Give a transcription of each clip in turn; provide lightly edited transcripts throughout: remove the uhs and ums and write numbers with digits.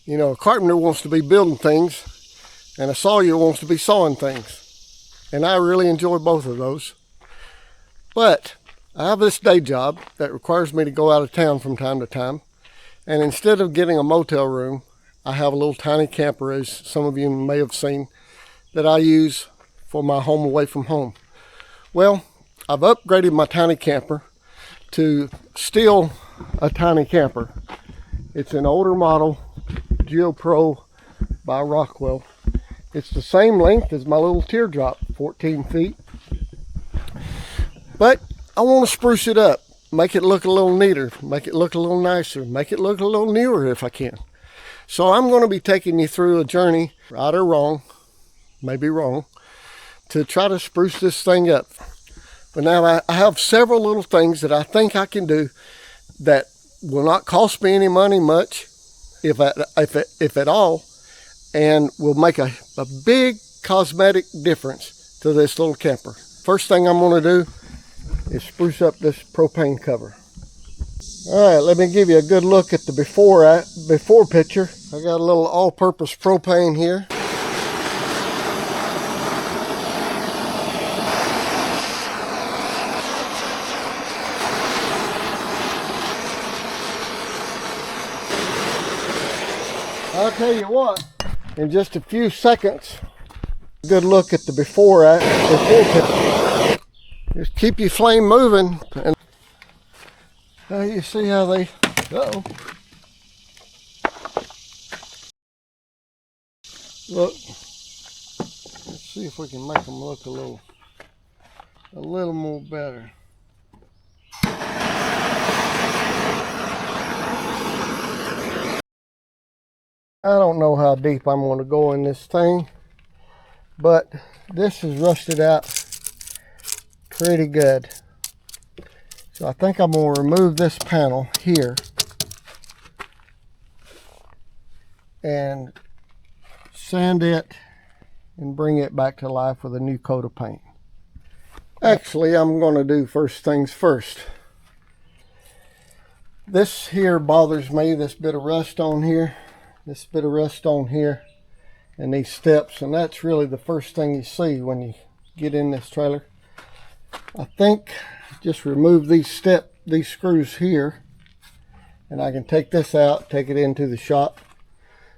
You know, a carpenter wants to be building things, and a sawyer wants to be sawing things. And I really enjoy both of those. But I have this day job that requires me to go out of town from time to time. And instead of getting a motel room, I have a little tiny camper, as some of you may have seen, that I use for my home away from home. Well, I've upgraded my tiny camper to still a tiny camper. It's an older model, GeoPro by Rockwell. It's the same length as my little teardrop, 14 feet. But I want to spruce it up, make it look a little neater, make it look a little nicer, make it look a little newer if I can. So I'm going to be taking you through a journey, right or wrong, maybe wrong, to try to spruce this thing up. But now I have several little things that I think I can do that will not cost me any money much, if at all, and will make a big cosmetic difference to this little camper. First thing I'm going to do is spruce up this propane cover. All right, let me give you a good look at the before picture. I got a little all-purpose propane here. I'll tell you what, in just a few seconds, a good look at the before picture. Just keep your flame moving, and you see how they, look. Let's see if we can make them look a little more better. I don't know how deep I'm going to go in this thing, but this is rusted out pretty good. So I think I'm going to remove this panel here and sand it and bring it back to life with a new coat of paint. Actually, I'm going to do first things first. This here bothers me, this bit of rust on here. This bit of rust on here and these steps, and that's really the first thing you see when you get in this trailer. I think just remove these screws here, and I can take this out, take it into the shop,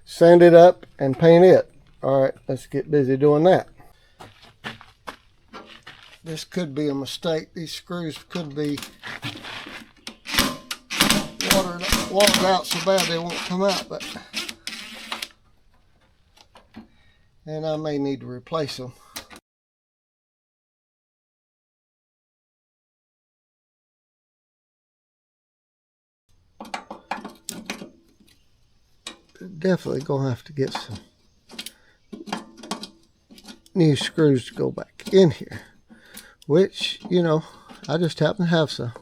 sand it up, and paint it. All right, let's get busy doing that. This could be a mistake. These screws could be watered out so bad they won't come out, but and I may need to replace them. Definitely gonna have to get some new screws to go back in here, which, you know, I just happen to have some.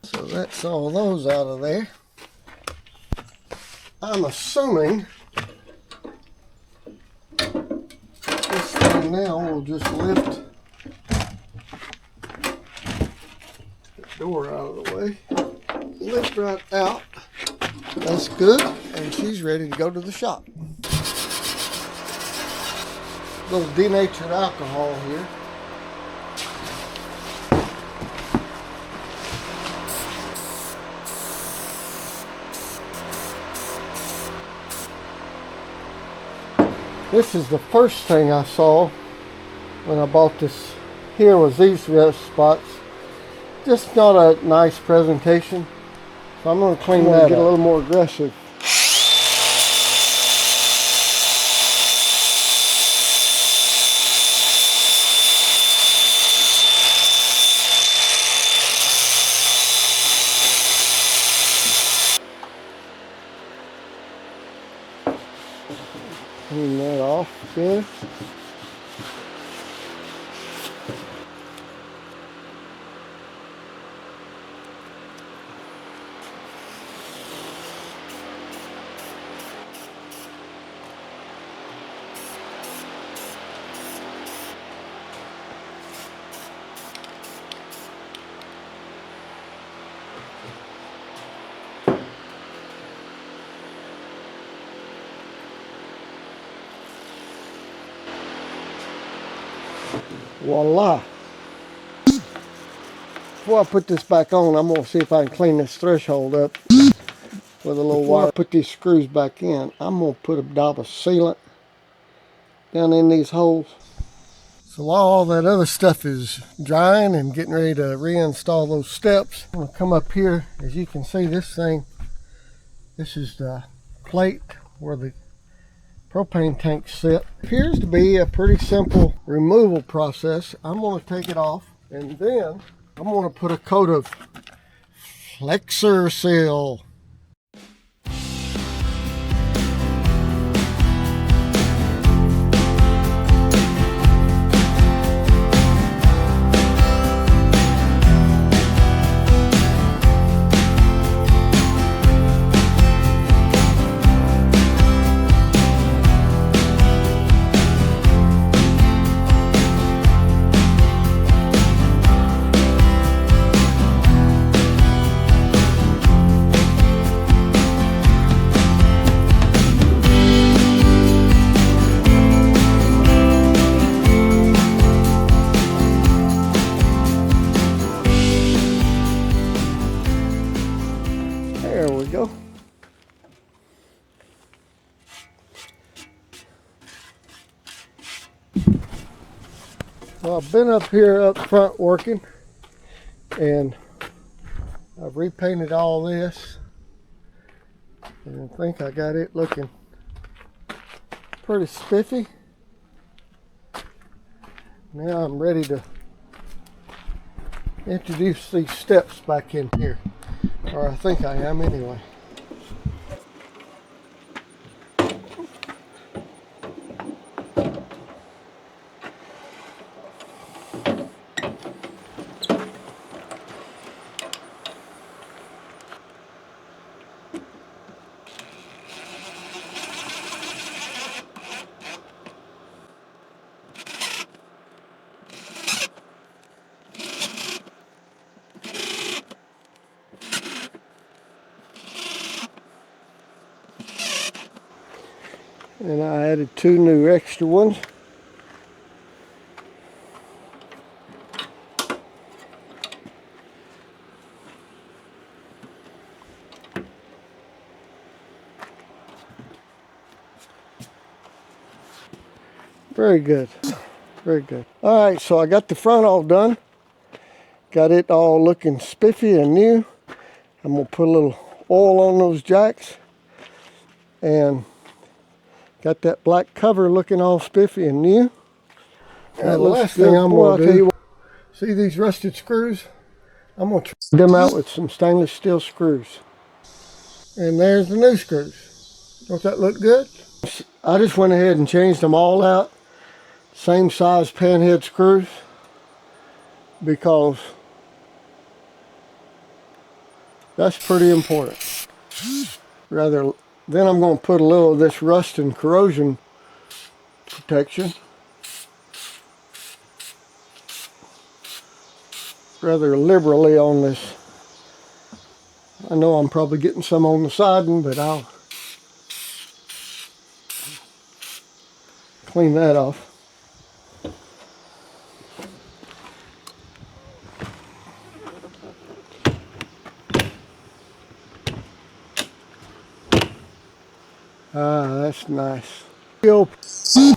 So that's all those out of there. I'm assuming this thing now will just lift the door out of the way. Lift right out. That's good, and she's ready to go to the shop. A little denatured alcohol here. This is the first thing I saw when I bought this. Here was these rust spots. Just not a nice presentation. So I'm going to clean that up. Get a little more aggressive. Clean that off good. Voila. Before I put this back on, I'm going to see if I can clean this threshold up with a little wire. Before I put these screws back in, I'm going to put a dab of sealant down in these holes. So while all that other stuff is drying and getting ready to reinstall those steps, I'm going to come up here. As you can see, this thing, this is the plate where the propane tanks sit. Appears to be a pretty simple removal process. I'm going to take it off, and then I'm going to put a coat of Flexor Seal. There we go. Well, I've been up here up front working, and I've repainted all this, and I think I got it looking pretty spiffy. Now I'm ready to introduce these steps back in here, or I think I am anyway. And I added 2 new extra ones. Very good, very good. All right, so I got the front all done. Got it all looking spiffy and new. I'm gonna put a little oil on those jacks, and got that black cover looking all spiffy and new. And the last thing I'm going to do, see these rusted screws? I'm going to trim them out with some stainless steel screws. And there's the new screws. Don't that look good? I just went ahead and changed them all out. Same size panhead screws, because that's pretty important. Then I'm going to put a little of this rust and corrosion protection rather liberally on this. I know I'm probably getting some on the siding, but I'll clean that off. Ah, that's nice. That's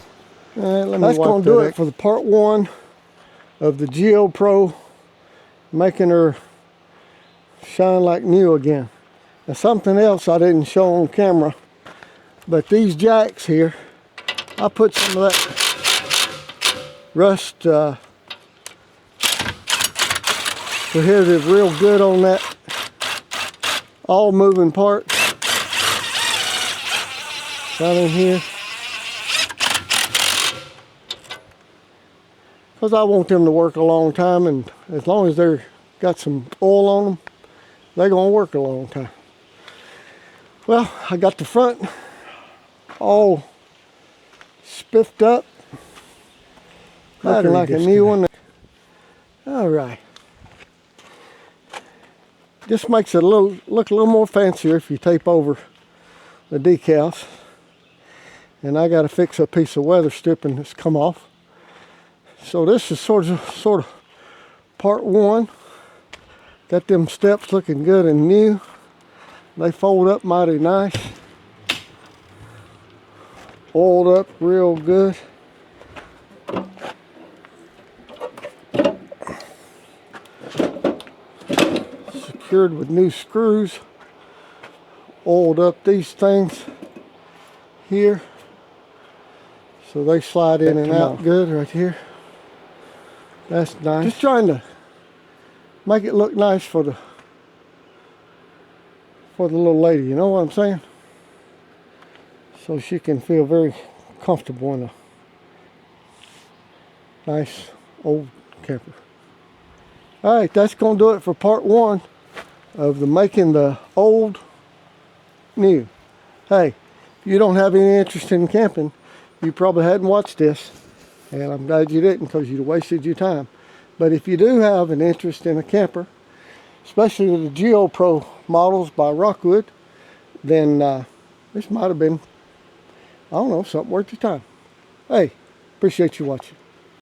going to do it for the part 1 of the Geo Pro, making her shine like new again. And something else I didn't show on camera, but these jacks here, I put some of that rust adhesive real good on that all moving part down in here, because I want them to work a long time, and as long as they're got some oil on them, they're gonna work a long time. Well, I got the front all spiffed up, looking like a new one. All right, just makes it look a little more fancier if you tape over the decals. And I got to fix a piece of weather stripping that's come off. So this is sort of part one. Got them steps looking good and new. They fold up mighty nice. Oiled up real good. Secured with new screws. Oiled up these things here. So they slide in and out good right here. That's nice. Just trying to make it look nice for the little lady, you know what I'm saying? So she can feel very comfortable in a nice old camper. All right, that's going to do it for part one of the making the old new. Hey, if you don't have any interest in camping, you probably hadn't watched this, and I'm glad you didn't, because you'd have wasted your time. But if you do have an interest in a camper, especially the GeoPro models by Rockwood, then this might have been, I don't know, something worth your time. Hey, appreciate you watching.